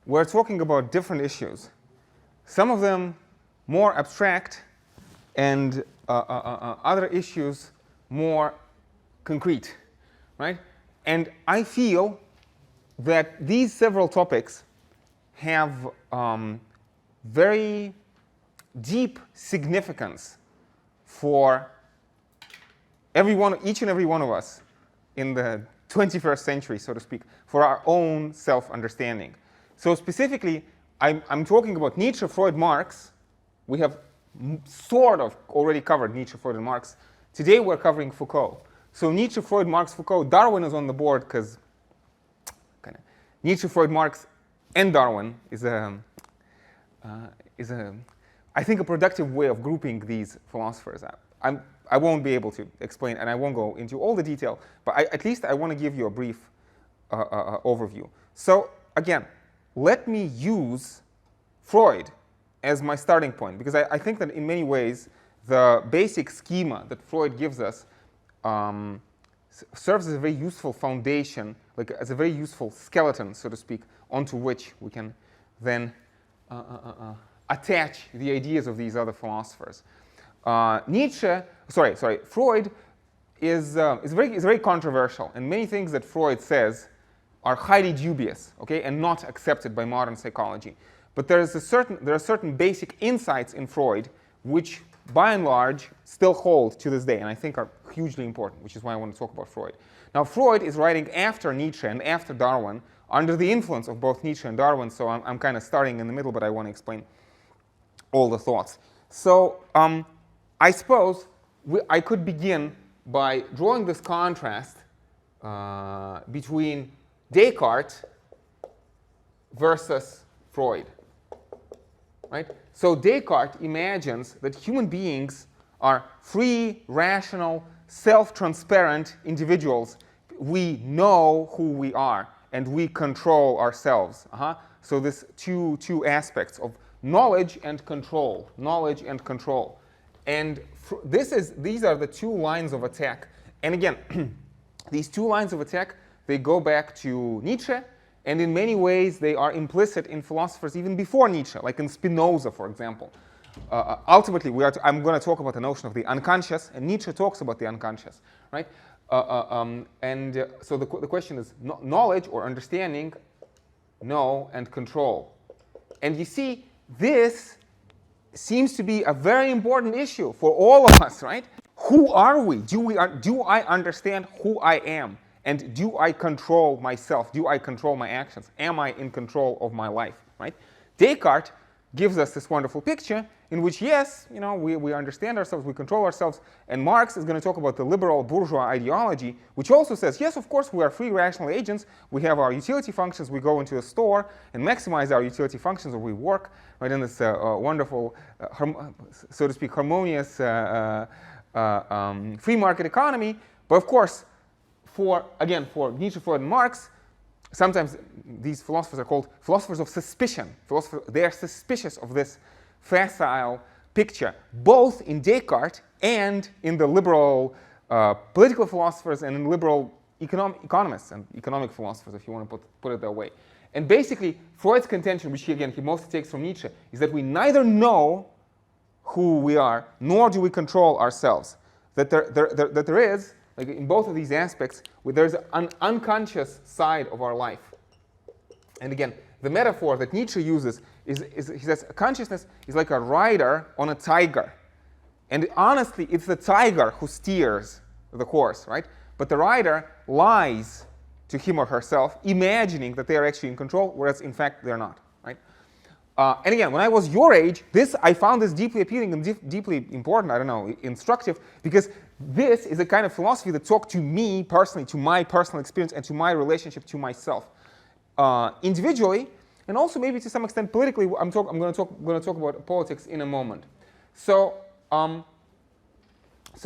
we're talking about different issues. Some of them more abstract, and other issues more concrete, right? And I feel that these several topics have very deep significance for each and every one of us in the 21st century, so to speak, for our own self-understanding. So specifically, I'm talking about Nietzsche, Freud, Marx. We have sort of already covered Nietzsche, Freud, and Marx. Today we're covering Foucault. So Nietzsche, Freud, Marx, Foucault. Darwin is on the board because Nietzsche, Freud, Marx, and Darwin is I think a productive way of grouping these philosophers. I won't be able to explain, and I won't go into all the detail, but at least I want to give you a brief overview. So again, let me use Freud as my starting point, because I think that in many ways the basic schema that Freud gives us serves as a very useful foundation, like as a very useful skeleton, so to speak, onto which we can then attach the ideas of these other philosophers. Freud is very controversial, and many things that Freud says are highly dubious, okay, and not accepted by modern psychology. But there are certain basic insights in Freud which, by and large, still hold to this day, and I think are hugely important, which is why I want to talk about Freud. Now, Freud is writing after Nietzsche and after Darwin, under the influence of both Nietzsche and Darwin, so I'm kind of starting in the middle, but I want to explain all the thoughts. So I suppose I could begin by drawing this contrast between Descartes versus Freud, right? So Descartes imagines that human beings are free, rational, self-transparent individuals. We know who we are, and we control ourselves. So this two aspects of knowledge and control, and these are the two lines of attack. And again, these two lines of attack, they go back to Nietzsche, and in many ways they are implicit in philosophers even before Nietzsche, like in Spinoza, for example. Ultimately, I'm going to talk about the notion of the unconscious, and Nietzsche talks about the unconscious, right? So the question is knowledge or understanding, know, and control. And you see, this seems to be a very important issue for all of us, right? Who are we? Do I understand who I am? And do I control myself? Do I control my actions? Am I in control of my life, right? Descartes gives us this wonderful picture in which, yes, we understand ourselves, we control ourselves, and Marx is going to talk about the liberal bourgeois ideology, which also says, yes, of course, we are free rational agents, we have our utility functions, we go into a store and maximize our utility functions, or we work right in this wonderful, so to speak, harmonious free market economy. But of course, for Nietzsche, Freud, and Marx, sometimes these philosophers are called philosophers of suspicion. They are suspicious of this facile picture, both in Descartes and in the liberal political philosophers and in liberal economists and economic philosophers, if you want to put it that way. And basically, Freud's contention, which he mostly takes from Nietzsche, is that we neither know who we are, nor do we control ourselves. That there is, like in both of these aspects, there's an unconscious side of our life. And again, the metaphor that Nietzsche uses is he says consciousness is like a rider on a tiger. And honestly, it's the tiger who steers the horse, right? But the rider lies to him or herself, imagining that they are actually in control, whereas in fact they're not, right? And again, when I was your age, I found this deeply appealing and deeply important, instructive, because this is a kind of philosophy that talked to me personally, to my personal experience, and to my relationship to myself. Individually, and also maybe to some extent politically. I'm going to talk about politics in a moment. So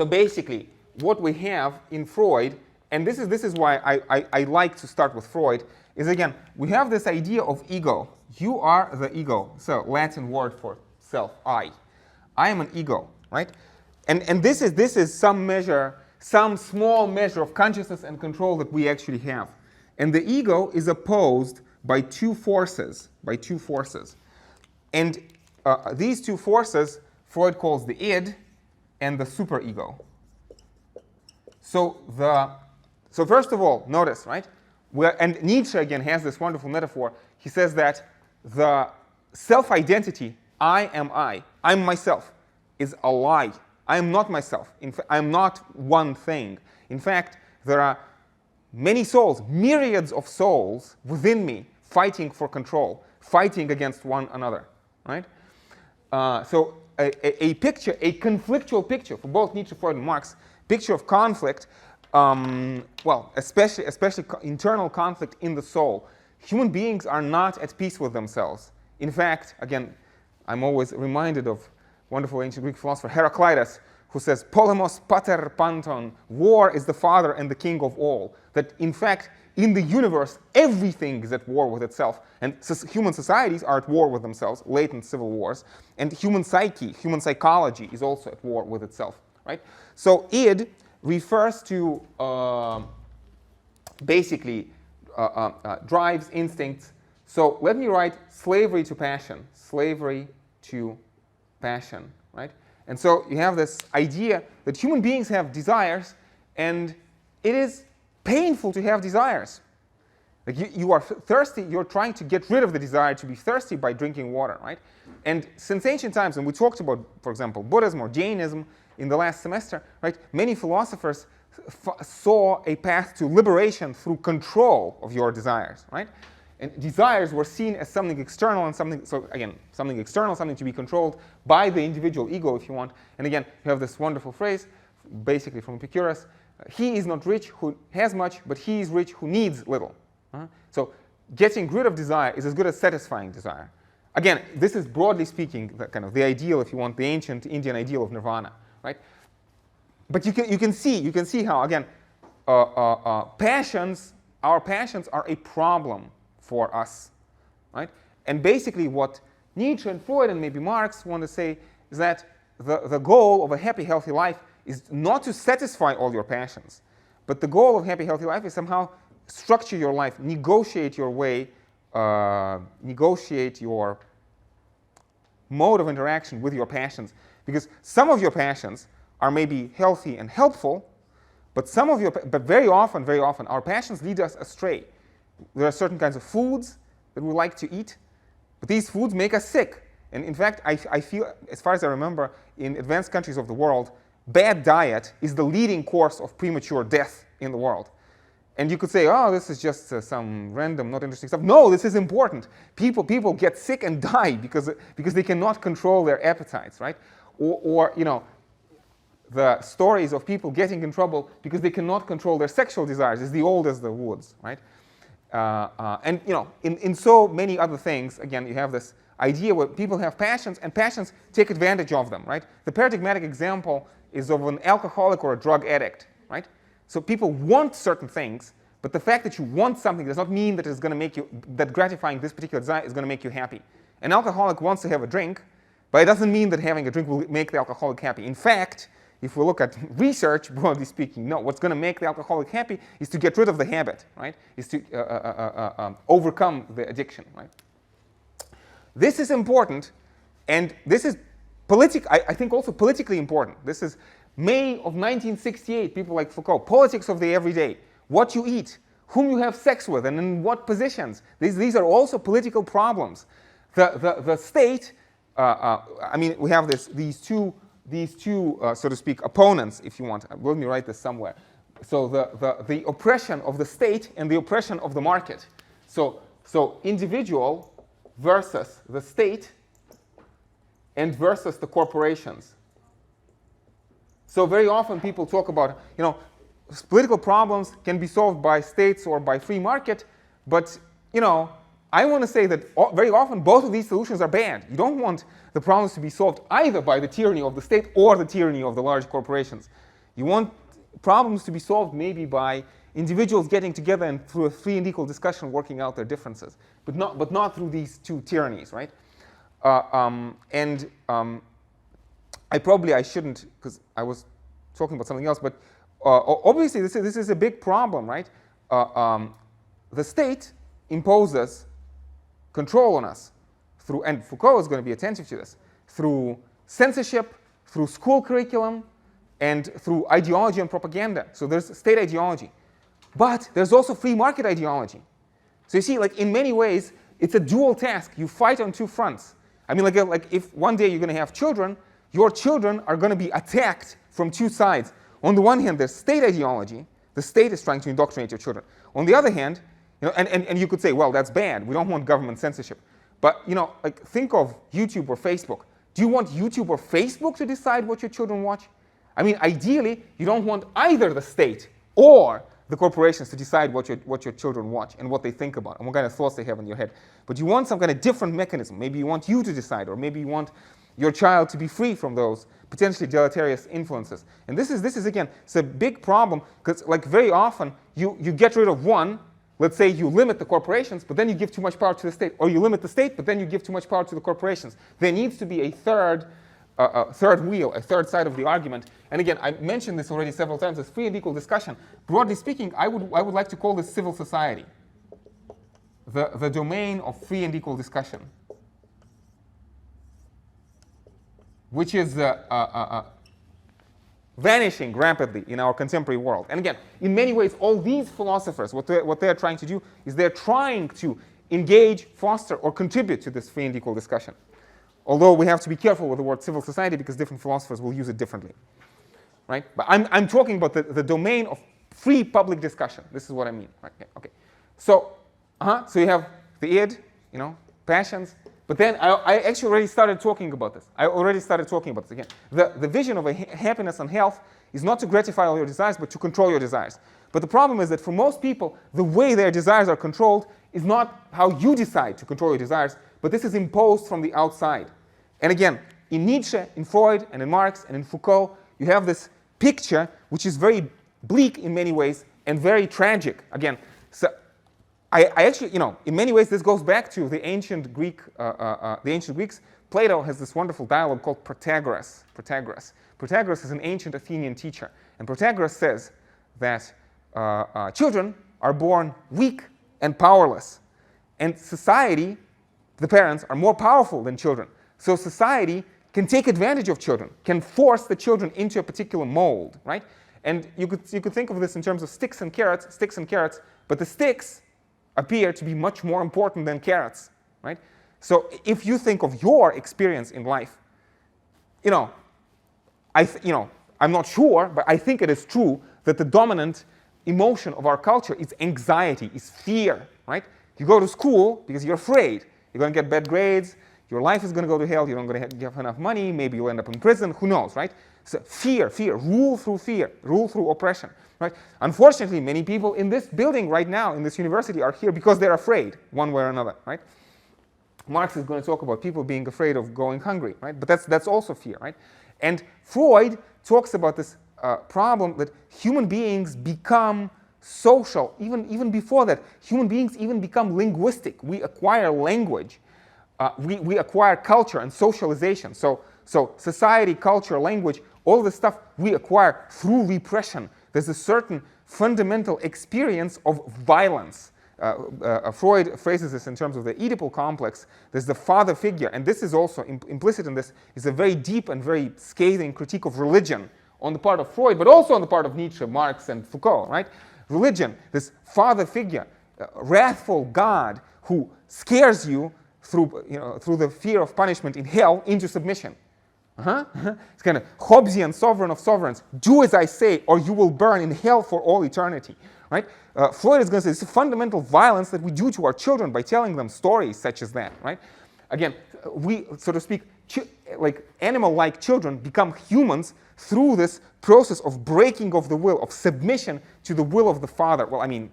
basically, what we have in Freud, and this is why I like to start with Freud, is again, we have this idea of ego. You are the ego. So Latin word for self, I. I am an ego, right? And this is some small measure of consciousness and control that we actually have. And the ego is opposed by two forces, And these two forces, Freud calls the id and the superego. So first of all, notice, right? And Nietzsche, again, has this wonderful metaphor. He says that the self-identity, I'm myself, is a lie. I am not myself. I am not one thing. In fact, there are many souls, myriads of souls within me fighting for control, fighting against one another, right? So a picture, a conflictual picture for both Nietzsche, Freud, and Marx, picture of conflict, well, especially internal conflict in the soul. Human beings are not at peace with themselves. In fact, again, I'm always reminded of wonderful ancient Greek philosopher Heraclitus, who says, polemos pater panton, war is the father and the king of all. That in fact, in the universe, everything is at war with itself. And human societies are at war with themselves, latent civil wars. And human psyche, human psychology is also at war with itself, right? So id refers to basically drives, instincts. So let me write slavery to passion, right? And so you have this idea that human beings have desires, and it is painful to have desires. Like you are thirsty, you're trying to get rid of the desire to be thirsty by drinking water, right? And since ancient times, and we talked about, for example, Buddhism or Jainism in the last semester, right? Many philosophers saw a path to liberation through control of your desires, right? And desires were seen as something external and something to be controlled by the individual ego, if you want. And again, you have this wonderful phrase, basically from Epicurus, he is not rich who has much, but he is rich who needs little. So getting rid of desire is as good as satisfying desire. Again, this is broadly speaking the ideal, if you want, the ancient Indian ideal of nirvana, right? But you can see how, again, our passions are a problem for us, right? And basically what Nietzsche and Freud and maybe Marx want to say is that the goal of a happy, healthy life is not to satisfy all your passions, but the goal of happy, healthy life is somehow structure your life, negotiate your way, negotiate your mode of interaction with your passions. Because some of your passions are maybe healthy and helpful, but very often, our passions lead us astray. There are certain kinds of foods that we like to eat, but these foods make us sick. And in fact, I feel, as far as I remember, in advanced countries of the world, bad diet is the leading cause of premature death in the world. And you could say, oh, this is just some random, not interesting stuff. No, this is important. People get sick and die because they cannot control their appetites, right? Or you know, the stories of people getting in trouble because they cannot control their sexual desires is the old as the woods, right? And you know, in so many other things, again, you have this idea where people have passions, and passions take advantage of them, right? The paradigmatic example is of an alcoholic or a drug addict, right? So people want certain things, but the fact that you want something does not mean that it's going to make you, that gratifying this particular desire is going to make you happy. An alcoholic wants to have a drink, but it doesn't mean that having a drink will make the alcoholic happy. In fact, if we look at research, broadly speaking, no, what's going to make the alcoholic happy is to get rid of the habit, right? Is to overcome the addiction, right? This is important, and this is I think also politically important. This is May of 1968, people like Foucault, politics of the everyday, what you eat, whom you have sex with, and in what positions. These are also political problems. The state, I mean, we have these two, so to speak, opponents, if you want. Let me write this somewhere. So the oppression of the state and the oppression of the market. So individual versus the state and versus the corporations. So very often people talk about, you know, political problems can be solved by states or by free market, but, you know, I want to say that very often both of these solutions are bad. You don't want the problems to be solved either by the tyranny of the state or the tyranny of the large corporations. You want problems to be solved maybe by individuals getting together and through a free and equal discussion working out their differences, but not through these two tyrannies, right? I shouldn't, because I was talking about something else, but obviously this is a big problem, right? The state imposes control on us through, and Foucault is going to be attentive to this, through censorship, through school curriculum, and through ideology and propaganda. So there's state ideology. But there's also free market ideology. So you see, like in many ways, it's a dual task. You fight on two fronts. I mean, like if one day you're going to have children, your children are going to be attacked from two sides. On the one hand, there's state ideology. The state is trying to indoctrinate your children. On the other hand, you know, and you could say, well, that's bad. We don't want government censorship. But you know, like think of YouTube or Facebook. Do you want YouTube or Facebook to decide what your children watch? I mean, ideally, you don't want either the state or the corporations to decide what your children watch and what they think about and what kind of thoughts they have in your head. But you want some kind of different mechanism. Maybe you want you to decide, or maybe you want your child to be free from those potentially deleterious influences. And this is again, it's a big problem, because like very often you get rid of one. Let's say you limit the corporations, but then you give too much power to the state, or you limit the state, but then you give too much power to the corporations. There needs to be a third wheel, a third side of the argument. And again, I mentioned this already several times, this free and equal discussion. Broadly speaking, I would like to call this civil society, the domain of free and equal discussion, which is vanishing rapidly in our contemporary world. And again, in many ways, all these philosophers, what they're trying to do is they're trying to engage, foster, or contribute to this free and equal discussion. Although we have to be careful with the word civil society because different philosophers will use it differently, right? But I'm talking about the domain of free public discussion. This is what I mean, right? Okay. So you have the id, you know, passions. But then I actually already started talking about this. Again. The vision of a happiness and health is not to gratify all your desires, but to control your desires. But the problem is that for most people, the way their desires are controlled is not how you decide to control your desires, but this is imposed from the outside. And again, in Nietzsche, in Freud, and in Marx, and in Foucault, you have this picture which is very bleak in many ways and very tragic. Again, so I actually, you know, in many ways this goes back to the ancient Greeks. Plato has this wonderful dialogue called Protagoras. Protagoras is an ancient Athenian teacher, and Protagoras says that children are born weak and powerless, and society, the parents, are more powerful than children. So society can take advantage of children, can force the children into a particular mold, right? And you could think of this in terms of sticks and carrots, but the sticks appear to be much more important than carrots, right? So if you think of your experience in life, you know, I'm not sure, but I think it is true that the dominant emotion of our culture is anxiety, is fear, right? You go to school because you're afraid. You're going to get bad grades. Your life is going to go to hell. You're not going to have enough money. Maybe you'll end up in prison. Who knows, right? So fear, rule through oppression, right? Unfortunately, many people in this building right now, in this university, are here because they're afraid, one way or another, right? Marx is going to talk about people being afraid of going hungry, right? But that's also fear, right? And Freud talks about this problem that human beings become social. Even before that, human beings even become linguistic. We acquire language. We acquire culture and socialization. So society, culture, language, all this stuff we acquire through repression. There's a certain fundamental experience of violence. Freud phrases this in terms of the Oedipal complex. There's the father figure, and this is also implicit in this, is a very deep and very scathing critique of religion on the part of Freud, but also on the part of Nietzsche, Marx, and Foucault, right? Religion, this father figure, wrathful God who scares you through the fear of punishment in hell into submission. It's kind of Hobbesian sovereign of sovereigns. Do as I say, or you will burn in hell for all eternity. Right? Freud is going to say this is fundamental violence that we do to our children by telling them stories such as that. Right? Again, we, so to speak, like animal-like children become humans through this process of breaking of the will, of submission to the will of the father. Well, I mean,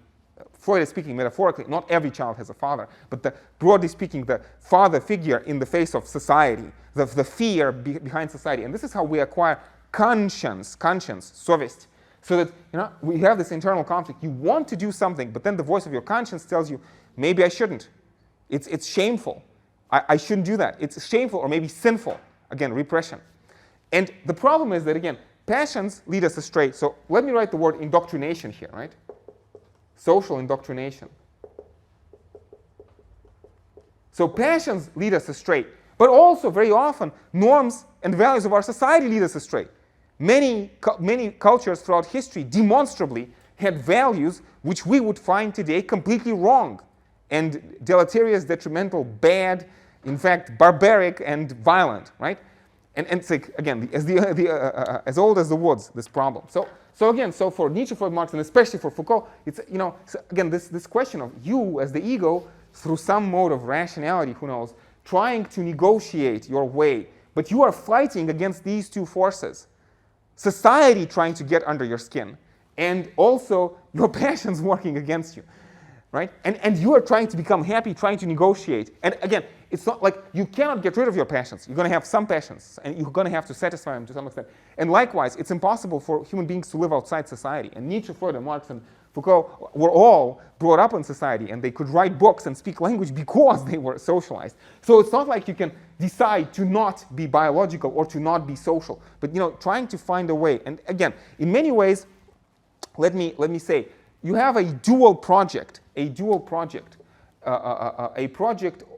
Freud is speaking metaphorically. Not every child has a father, but broadly speaking, the father figure in the face of society, the fear behind society. And this is how we acquire conscience, совесть. So that we have this internal conflict. You want to do something, but then the voice of your conscience tells you, maybe I shouldn't. It's shameful. I shouldn't do that. It's shameful or maybe sinful. Again, repression. And the problem is that, again, passions lead us astray. So let me write the word indoctrination here, right? Social indoctrination. So passions lead us astray. But also, very often, norms and values of our society lead us astray. Many cultures throughout history demonstrably had values which we would find today completely wrong and deleterious, detrimental, bad, in fact, barbaric and violent, right? And it's like, again, as old as the woods, this problem. So again, so for Nietzsche, Freud, Marx, and especially for Foucault, it's, so again, this question of you as the ego, through some mode of rationality, who knows, trying to negotiate your way, but you are fighting against these two forces. Society trying to get under your skin, and also your passions working against you, right? And you are trying to become happy, trying to negotiate. And again, it's not like you cannot get rid of your passions. You're going to have some passions, and you're going to have to satisfy them to some extent. And likewise, it's impossible for human beings to live outside society. And Nietzsche, Freud, and Marx, and Foucault were all brought up in society, and they could write books and speak language because they were socialized. So it's not like you can decide to not be biological or to not be social, but trying to find a way. And again, in many ways, let me say, you have a dual project. A project.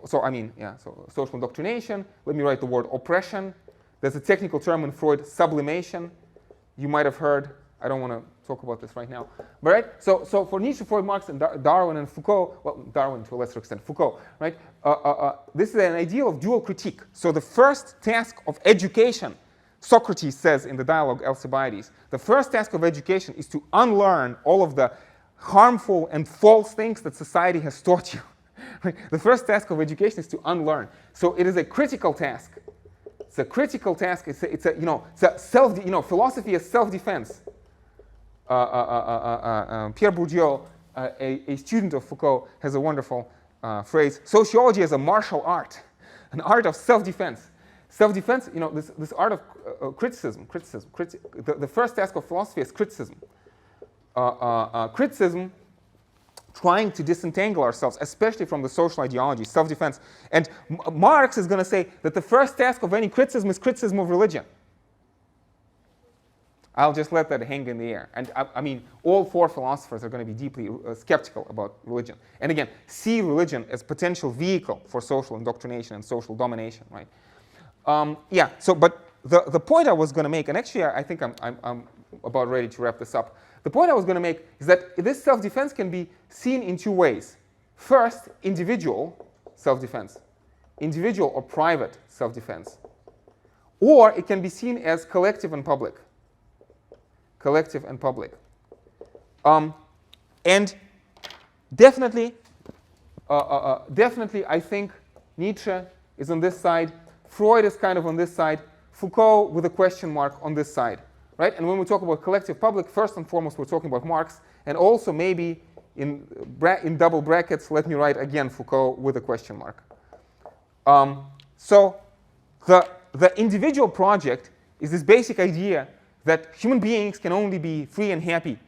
So social indoctrination. Let me write the word oppression. There's a technical term in Freud, sublimation. You might have heard. I don't want to talk about this right now. But right? So for Nietzsche, Freud, Marx, and Darwin and Foucault, well, Darwin to a lesser extent, Foucault, right? This is an ideal of dual critique. So the first task of education, Socrates says in the dialogue Alcibiades, the first task of education is to unlearn all of the harmful and false things that society has taught you. Right? The first task of education is to unlearn. So it is a critical task. It's a critical task. It's a self. Philosophy is self-defense. Pierre Bourdieu, a student of Foucault, has a wonderful phrase: sociology is a martial art, an art of self-defense. Self-defense, this art of criticism. The first task of philosophy is criticism. Criticism, trying to disentangle ourselves, especially from the social ideology, self-defense. And Marx is going to say that the first task of any criticism is criticism of religion. I'll just let that hang in the air. And I mean, all four philosophers are going to be deeply skeptical about religion. And again, see religion as potential vehicle for social indoctrination and social domination, right? But the point I was going to make, and actually I think I'm about ready to wrap this up. The point I was going to make is that this self-defense can be seen in two ways. First, individual self-defense, individual or private self-defense. Or it can be seen as collective and public. Collective and public. And definitely, I think Nietzsche is on this side. Freud is kind of on this side. Foucault with a question mark on this side. Right? And when we talk about collective public, first and foremost, we're talking about Marx. And also maybe in double brackets, let me write again Foucault with a question mark. So the individual project is this basic idea that human beings can only be free and happy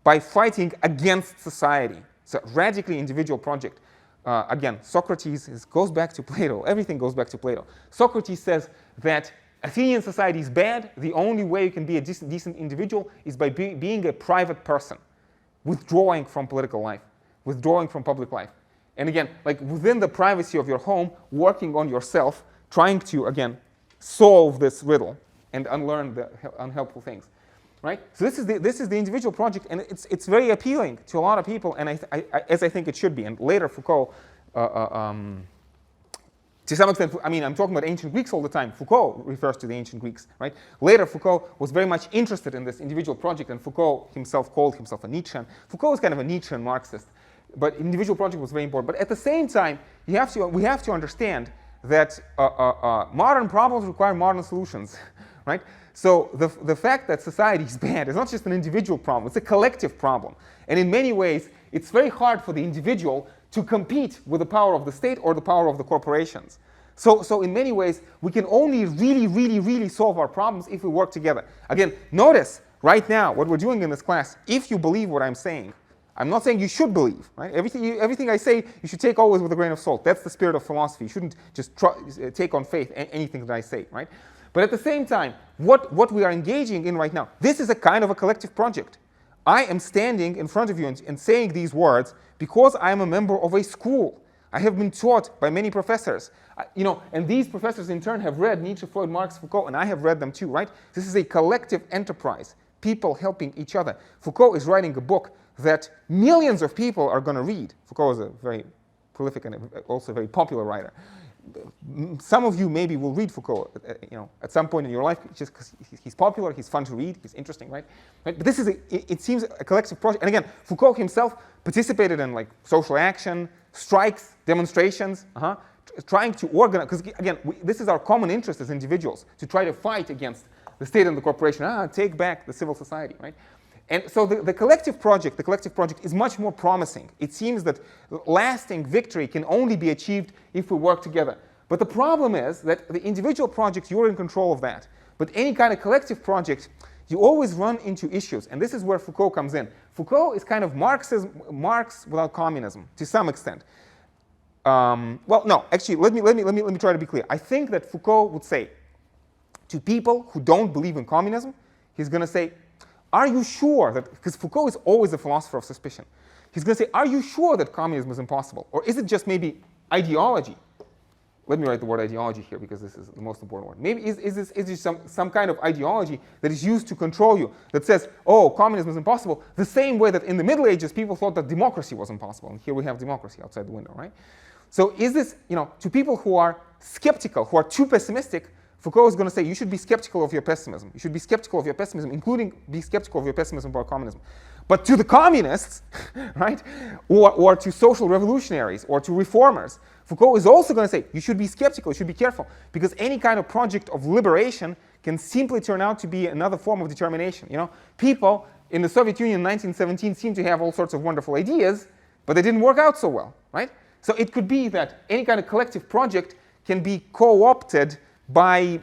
by fighting against society. So radically individual project. Again, Socrates goes back to Plato. Everything goes back to Plato. Socrates says that Athenian society is bad. The only way you can be a decent individual is by being a private person, withdrawing from political life, withdrawing from public life. And again, like within the privacy of your home, working on yourself, trying to, again, solve this riddle and unlearn the unhelpful things, right? So this is the individual project, and it's very appealing to a lot of people, and as I think it should be. And later Foucault, to some extent, I mean, I'm talking about ancient Greeks all the time. Foucault refers to the ancient Greeks, right? Later, Foucault was very much interested in this individual project, and Foucault himself called himself a Nietzschean. Foucault was kind of a Nietzschean Marxist, but individual project was very important. But at the same time, we have to understand that modern problems require modern solutions, right? So the fact that society is bad is not just an individual problem, it's a collective problem. And in many ways, it's very hard for the individual to compete with the power of the state or the power of the corporations. So in many ways, we can only really solve our problems if we work together. Again, notice right now what we're doing in this class, if you believe what I'm saying, I'm not saying you should believe, right? Everything I say, you should take always with a grain of salt. That's the spirit of philosophy. You shouldn't just take on faith anything that I say, right? But at the same time, what we are engaging in right now, this is a kind of a collective project. I am standing in front of you and saying these words because I am a member of a school. I have been taught by many professors, and these professors in turn have read Nietzsche, Freud, Marx, Foucault, and I have read them too, right? This is a collective enterprise, people helping each other. Foucault is writing a book that millions of people are going to read. Foucault is a very prolific and also a very popular writer. Some of you maybe will read Foucault, at some point in your life, just because he's popular, he's fun to read, he's interesting, right? But this is, it seems, a collective project. And again, Foucault himself participated in like social action, strikes, demonstrations, trying to organize, because again, this is our common interest as individuals, to try to fight against the state and the corporation, take back the civil society, right? And so the collective project is much more promising. It seems that lasting victory can only be achieved if we work together. But the problem is that the individual project, you're in control of that. But any kind of collective project, you always run into issues. And this is where Foucault comes in. Foucault is kind of Marx without communism, to some extent. Well, no, actually, let me try to be clear. I think that Foucault would say to people who don't believe in communism, he's going to say, are you sure that, because Foucault is always a philosopher of suspicion. He's going to say, are you sure that communism is impossible? Or is it just maybe ideology? Let me write the word ideology here because this is the most important word. Maybe is this some kind of ideology that is used to control you, that says, oh, communism is impossible, the same way that in the Middle Ages people thought that democracy was impossible. And here we have democracy outside the window, right? So is this, to people who are skeptical, who are too pessimistic, Foucault is going to say you should be skeptical of your pessimism. You should be skeptical of your pessimism, including be skeptical of your pessimism about communism. But to the communists, right, or to social revolutionaries, or to reformers, Foucault is also going to say you should be skeptical, you should be careful, because any kind of project of liberation can simply turn out to be another form of determination. People in the Soviet Union in 1917 seem to have all sorts of wonderful ideas, but they didn't work out so well, right? So it could be that any kind of collective project can be co-opted by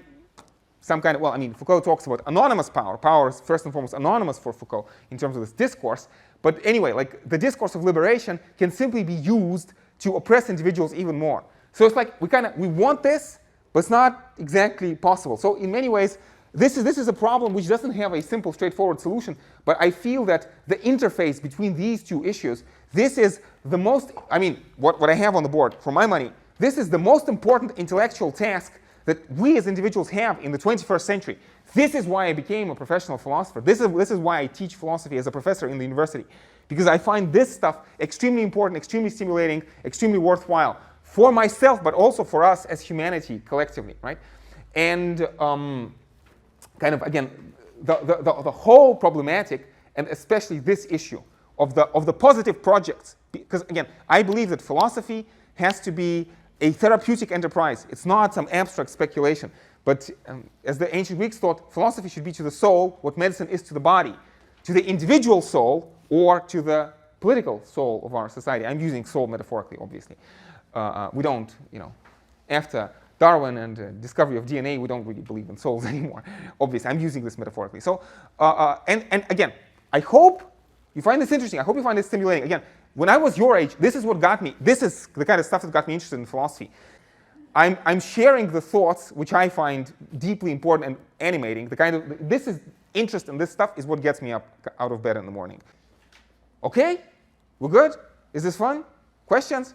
some kind of, Foucault talks about anonymous power. Power is first and foremost anonymous for Foucault in terms of this discourse. But anyway, like the discourse of liberation can simply be used to oppress individuals even more. So it's like we want this, but it's not exactly possible. So in many ways, this is a problem which doesn't have a simple, straightforward solution. But I feel that the interface between these two issues, this is the most, what I have on the board, for my money, this is the most important intellectual task that we as individuals have in the 21st century. This is why I became a professional philosopher. This is why I teach philosophy as a professor in the university. Because I find this stuff extremely important, extremely stimulating, extremely worthwhile for myself, but also for us as humanity collectively, right? And kind of, again, the whole problematic, and especially this issue of the positive projects. Because, again, I believe that philosophy has to be a therapeutic enterprise. It's not some abstract speculation. But as the ancient Greeks thought, philosophy should be to the soul what medicine is to the body, to the individual soul or to the political soul of our society. I'm using soul metaphorically, obviously. We don't, after Darwin and discovery of DNA, we don't really believe in souls anymore. Obviously, I'm using this metaphorically. So, and again, I hope you find this interesting. I hope you find this stimulating. Again, when I was your age, this is what got me. This is the kind of stuff that got me interested in philosophy. I'm sharing the thoughts which I find deeply important and animating. This is interest in this stuff is what gets me up out of bed in the morning. Okay? We're good? Is this fun? Questions?